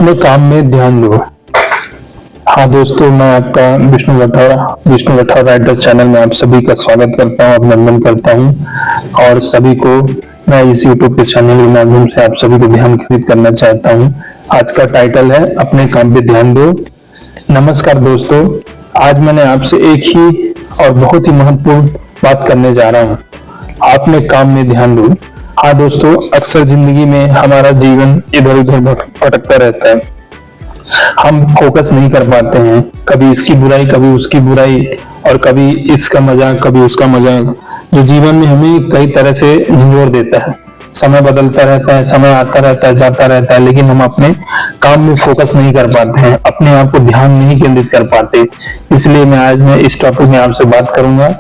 अपने काम में ध्यान दो। हाँ दोस्तों, मैं आपका विष्णु राठौर राइटर चैनल में आप सभी का स्वागत करता हूँ, अभिनंदन करता हूँ। और सभी को मैं इस यूट्यूब के चैनल के माध्यम से आप सभी को ध्यान केंद्रित करना चाहता हूँ। आज का टाइटल है अपने काम पे ध्यान दो। नमस्कार दोस्तों, आज मैंने आपसे एक ही और बहुत ही महत्वपूर्ण बात करने जा रहा हूँ। अपने काम में ध्यान दो। हाँ दोस्तों, अक्सर जिंदगी में हमारा जीवन इधर उधर भटकता रहता है। हम फोकस नहीं कर पाते हैं, कभी इसकी बुराई कभी उसकी बुराई, और कभी इसका मजाक कभी उसका मजाक, जो जीवन में हमें कई तरह से झंझोर देता है। समय बदलता रहता है, समय आता रहता है, जाता रहता है, लेकिन हम अपने काम में फोकस नहीं कर पाते हैं, अपने आप को ध्यान नहीं केंद्रित कर पाते। इसलिए मैं इस टॉपिक में आपसे बात करूंगा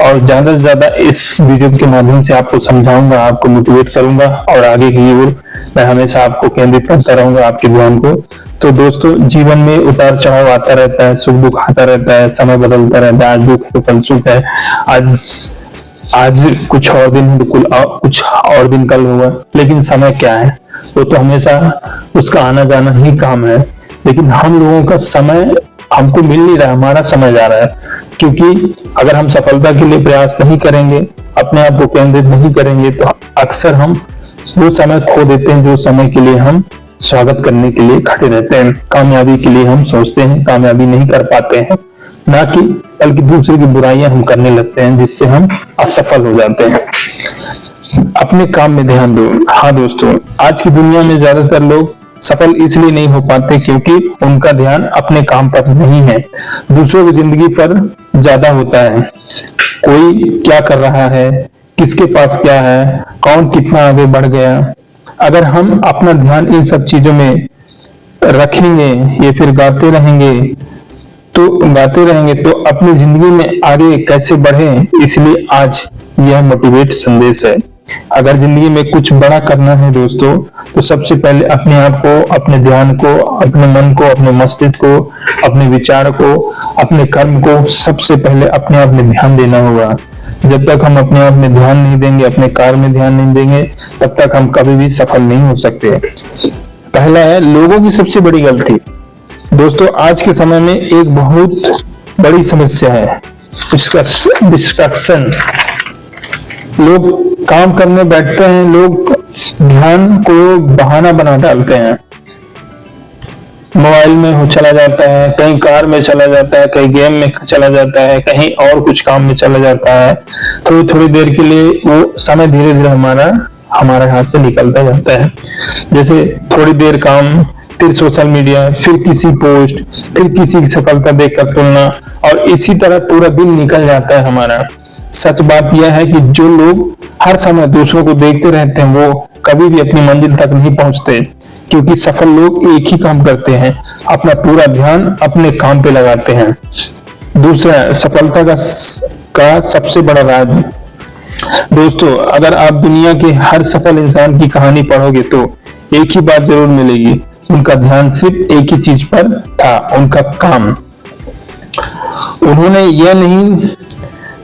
और ज्यादा से ज्यादा इस वीडियो के माध्यम से आपको समझाऊंगा, आपको मोटिवेट करूंगा और आगे की ओर मैं हमेशा आपको केंद्रित करता रहूंगा, आपके ध्यान को। तो दोस्तों, जीवन में उतार चढ़ाव आता रहता है, सुख दुख आता रहता है, समय बदलता रहता है। आज दुख है तो कल सुख है, आज कुछ और दिन कुछ और दिन कल होगा, लेकिन समय क्या है, वो तो हमेशा उसका आना जाना ही काम है। लेकिन हम लोगों का समय हमको मिल नहीं रहा, हमारा समय जा रहा है। क्योंकि अगर हम सफलता के लिए प्रयास नहीं करेंगे, अपने आप को केंद्रित नहीं करेंगे, तो अक्सर हम वो समय खो देते हैं जो समय के लिए हम स्वागत करने के लिए खड़े रहते हैं। कामयाबी के लिए हम सोचते हैं, कामयाबी नहीं कर पाते हैं, ना कि बल्कि दूसरे की बुराइयां हम करने लगते हैं, जिससे हम असफल हो जाते हैं। अपने काम में ध्यान दो। हाँ दोस्तों, आज की दुनिया में ज्यादातर लोग सफल इसलिए नहीं हो पाते क्योंकि उनका ध्यान अपने काम पर नहीं है, दूसरों की जिंदगी पर ज्यादा होता है। कोई क्या कर रहा है, किसके पास क्या है, कौन कितना आगे बढ़ गया। अगर हम अपना ध्यान इन सब चीजों में रखेंगे या फिर गाते रहेंगे तो अपनी जिंदगी में आगे कैसे बढ़े। इसलिए आज यह मोटिवेट संदेश है। अगर जिंदगी में कुछ बड़ा करना है दोस्तों, तो सबसे पहले अपने आप को, अपने ध्यान को, अपने मन को, अपने मस्तिष्क को, अपने विचार को, अपने कर्म को सबसे पहले अपने आप में ध्यान देना होगा। जब तक हम अपने आप में ध्यान नहीं देंगे, अपने कार्य में ध्यान नहीं देंगे, तब तक हम कभी भी सफल नहीं हो सकते। पहला है लोगों की सबसे बड़ी गलती। दोस्तों, आज के समय में एक बहुत बड़ी समस्या है डिस्ट्रैक्शन। लोग काम करने बैठते हैं, लोग ध्यान को बहाना बना डालते हैं। मोबाइल में हो चला जाता है, कहीं कार में चला जाता है, कहीं गेम में चला जाता है, कहीं और कुछ काम में चला जाता है। थोड़ी थोड़ी देर के लिए वो समय धीरे धीरे हमारे हाथ से निकलता जाता है। जैसे थोड़ी देर काम, फिर सोशल मीडिया, फिर किसी पोस्ट, फिर किसी की सफलता देखकर तुलना, और इसी तरह पूरा दिन निकल जाता है हमारा। सच बात यह है कि जो लोग हर समय दूसरों को देखते रहते हैं, वो कभी भी अपनी मंजिल तक नहीं पहुंचते। क्योंकि सफल लोग एक ही काम करते हैं, अपना पूरा ध्यान अपने काम पे लगाते हैं। दूसरा, सफलता का सबसे बड़ा राज। दोस्तों, अगर आप दुनिया के हर सफल इंसान की कहानी पढ़ोगे तो एक ही बात जरूर मिलेगी, उनका ध्यान सिर्फ एक ही चीज पर था, उनका काम। उन्होंने यह नहीं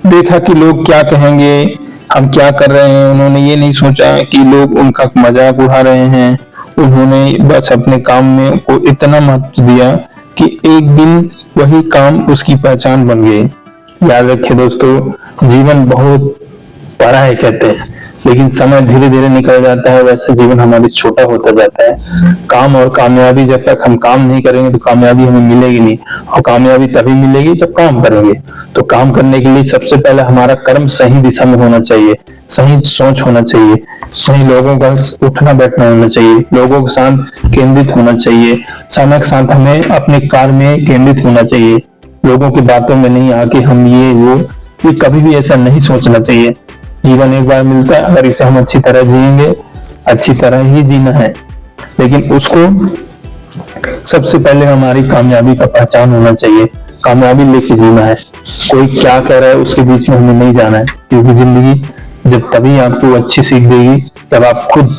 देखा कि लोग क्या कहेंगे, हम क्या कर रहे हैं। उन्होंने ये नहीं सोचा कि लोग उनका मजाक उड़ा रहे हैं। उन्होंने बस अपने काम में को इतना महत्व दिया कि एक दिन वही काम उसकी पहचान बन गई। याद रखिए दोस्तों, जीवन बहुत बड़ा है कहते हैं, लेकिन समय धीरे धीरे निकल जाता है, वैसे जीवन हमारी छोटा होता जाता है। काम और कामयाबी, जब तक हम काम नहीं करेंगे तो कामयाबी हमें मिलेगी नहीं, और कामयाबी तभी मिलेगी जब काम करेंगे। तो काम करने के लिए सबसे पहले हमारा कर्म सही दिशा में होना चाहिए, सही सोच होना चाहिए, सही लोगों का उठना बैठना होना चाहिए, लोगों के साथ केंद्रित होना चाहिए, समय के साथ हमें अपने कार्य में केंद्रित होना चाहिए। लोगों की बातों में नहीं आके हम ये कभी भी ऐसा नहीं सोचना चाहिए। जीवन एक बार मिलता है, अगर इसे हम अच्छी तरह जिएंगे, अच्छी तरह ही जीना है। लेकिन उसको सबसे पहले हमारी कामयाबी का पहचान होना चाहिए, कामयाबी लेके जीना है। कोई क्या कह रहा है उसके बीच में हमें नहीं जाना है, क्योंकि जिंदगी जब तभी आपको अच्छी सीख देगी जब आप खुद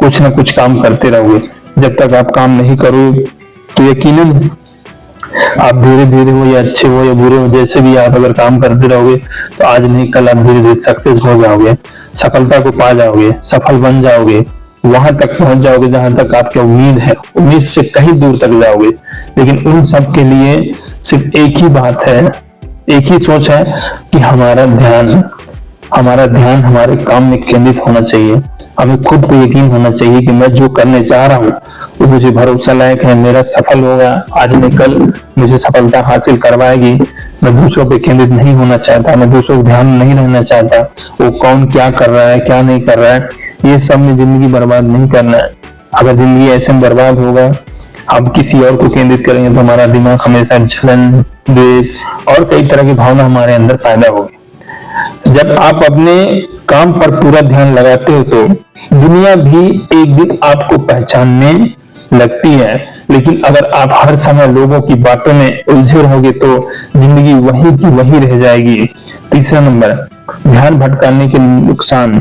कुछ ना कुछ काम करते रहोगे। जब तक आप काम नहीं करोगे तो यकीनन आप धीरे धीरे हो या अच्छे हो या बुरे हो, जैसे भी आप अगर काम करते रहोगे तो आज नहीं कल आप धीरे धीरे सक्सेस हो जाओगे, सफलता को पा जाओगे, सफल बन जाओगे। वहां तक पहुंच जाओगे जहां तक आपकी उम्मीद है, उम्मीद से कहीं दूर तक जाओगे। लेकिन उन सब के लिए सिर्फ एक ही बात है, एक ही सोच है कि हमारा ध्यान हमारे काम में केंद्रित होना चाहिए। हमें खुद को यकीन होना चाहिए कि मैं जो करने जा रहा हूँ वो मुझे भरोसा लायक है, मेरा सफल होगा, आज नहीं कल मुझे सफलता हासिल करवाएगी। मैं दूसरों पे केंद्रित नहीं होना चाहता, मैं दूसरों को ध्यान नहीं रहना चाहता, वो कौन क्या कर रहा है क्या नहीं कर रहा है, ये सब में जिंदगी बर्बाद नहीं करना है। अगर जिंदगी ऐसे में बर्बाद होगा, आप किसी और को केंद्रित करेंगे तो हमारा दिमाग हमेशा जलन, द्वेष और कई तरह की भावना हमारे अंदर पैदा होगी। जब आप अपने काम पर पूरा ध्यान लगाते हो तो दुनिया भी एक दिन आपको पहचानने लगती है। लेकिन अगर आप हर समय लोगों की बातों में उलझे रहोगे तो जिंदगी वही की वही रह जाएगी। तीसरा नंबर, ध्यान भटकाने के नुकसान।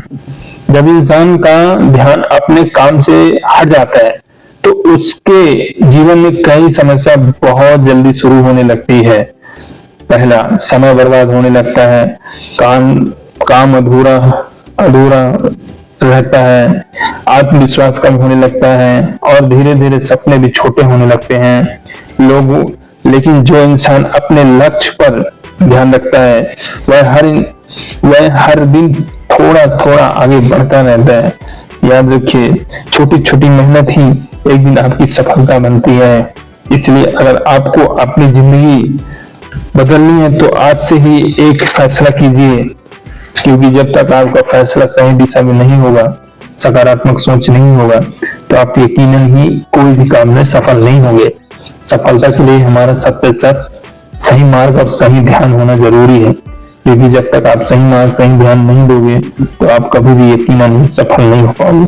जब इंसान का ध्यान अपने काम से हट जाता है तो उसके जीवन में कई समस्या बहुत जल्दी शुरू होने लगती है। पहला, समय बर्बाद होने लगता है, काम अधूरा रहता है, आत्मविश्वास कम होने लगता है और धीरे धीरे सपने भी छोटे होने लगते हैं। लेकिन जो इंसान अपने लक्ष्य पर ध्यान रखता है वह हर दिन थोड़ा थोड़ा आगे बढ़ता रहता है। याद रखिए, छोटी छोटी मेहनत ही एक दिन आपकी सफलता बनती है। इसलिए अगर आपको अपनी जिंदगी बदलनी है तो आज से ही एक फैसला कीजिए, क्योंकि जब तक आपका फैसला सही दिशा में नहीं होगा, सकारात्मक सोच नहीं होगा, तो आप यकीनन ही कोई भी काम में सफल नहीं होंगे। सफलता के लिए हमारा 100% सही मार्ग और सही ध्यान होना जरूरी है, क्योंकि जब तक आप सही मार्ग सही ध्यान नहीं दोगे तो आप कभी भी यकीनन सफल नहीं हो पाओगे।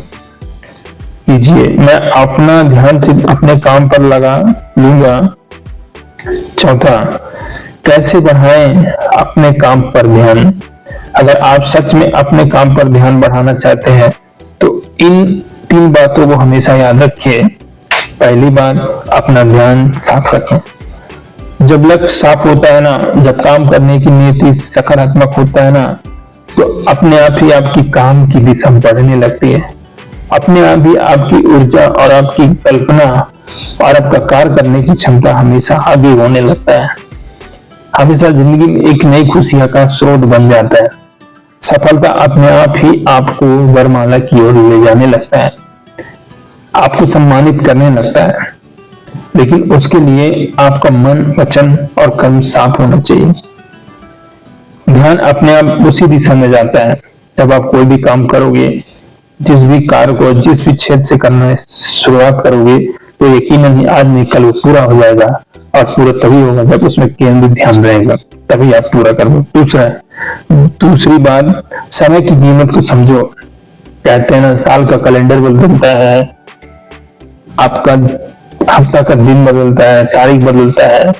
कीजिए, मैं अपना ध्यान सिर्फ अपने काम पर लगा लूंगा। चौथा, कैसे बढ़ाएं अपने काम पर ध्यान। अगर आप सच में अपने काम पर ध्यान बढ़ाना चाहते हैं तो इन 3 बातों को हमेशा याद रखिए। पहली बात, अपना ध्यान साफ रखें। जब लक्ष्य साफ होता है ना, जब काम करने की नीति सकारात्मक होता है ना, तो अपने आप ही आपकी काम की दिशा बढ़ने लगती है। अपने आप ही आपकी ऊर्जा और आपकी कल्पना और आपका कार्य करने की क्षमता हमेशा आगे होने लगता है। हमेशा जिंदगी में एक नई खुशियां का स्रोत बन जाता है। सफलता अपने आप ही आपको वरमाला की ओर ले जाने लगता है, आपको सम्मानित करने लगता है। लेकिन उसके लिए आपका मन, वचन और कर्म साफ होना चाहिए। ध्यान अपने आप उसी दिशा में जाता है जब आप कोई भी काम करोगे, जिस भी कार्य को जिस भी क्षेत्र से करना शुरुआत करोगे तो यकीनन ही आज नहीं कल वो पूरा हो जाएगा, और पूरा तभी होगा जब उसमें केंद्रित ध्यान रहेगा, तभी आप पूरा करोगे। दूसरी बात, समय की कीमत को समझो। कहते हैं ना, साल का कैलेंडर बदलता है, आपका हफ्ता का दिन बदलता है, तारीख बदलता है,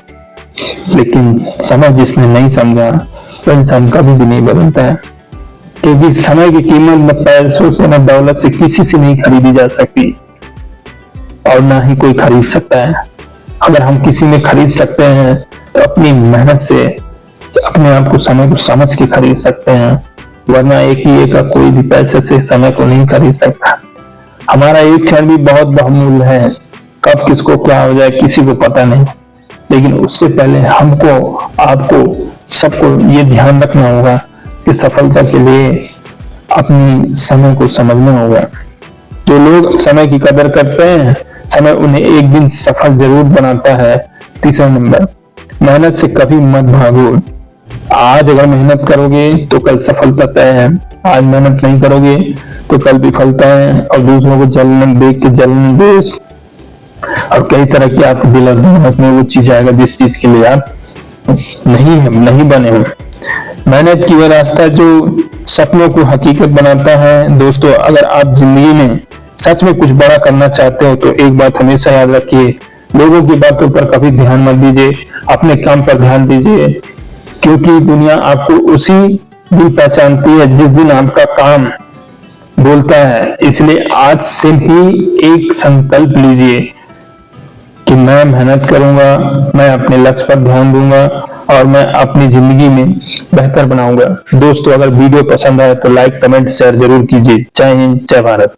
लेकिन समय जिसने नहीं समझा वो इंसान कभी भी नहीं बदलता है। क्योंकि समय की कीमत न पैसों से न दौलत से किसी से नहीं खरीदी जा सकती, और ना ही कोई खरीद सकता है। अगर हम किसी में खरीद सकते हैं तो अपनी मेहनत से अपने आप को, समय को समझ के खरीद सकते हैं, वरना एक ही एक कोई भी पैसे से समय को नहीं खरीद सकता। हमारा एक क्षण भी बहुत बहुमूल्य है, कब किसको क्या हो जाए किसी को पता नहीं। लेकिन उससे पहले हमको, आपको, सबको ये ध्यान रखना होगा कि सफलता के लिए अपनी समय को समझना होगा। जो लोग समय की कदर करते हैं, समय उन्हें एक दिन सफल जरूर बनाता है। तीसरा नंबर, मेहनत से कभी मत भागो। आज अगर मेहनत करोगे तो कल सफलता तय है, आज मेहनत नहीं करोगे तो कल विफलता है, और दूसरों को जलन देख के जलन, देश और कई तरह की आपके दिल और दिमाग में वो चीज आएगा जिस चीज के लिए आप नहीं बने हो। मेहनत की वह रास्ता जो सपनों को हकीकत बनाता है। दोस्तों, अगर आप जिंदगी में सच में कुछ बड़ा करना चाहते हो तो एक बात हमेशा याद रखिए, लोगों की बातों पर कभी ध्यान मत दीजिए, अपने काम पर ध्यान दीजिए, क्योंकि दुनिया आपको उसी दिन पहचानती है जिस दिन आपका काम बोलता है। इसलिए आज से ही एक संकल्प लीजिए कि मैं मेहनत करूंगा, मैं अपने लक्ष्य पर ध्यान दूंगा और मैं अपनी जिंदगी में बेहतर बनाऊंगा। दोस्तों, अगर वीडियो पसंद आए तो लाइक, कमेंट, शेयर जरूर कीजिए। जय हिंद, जय भारत।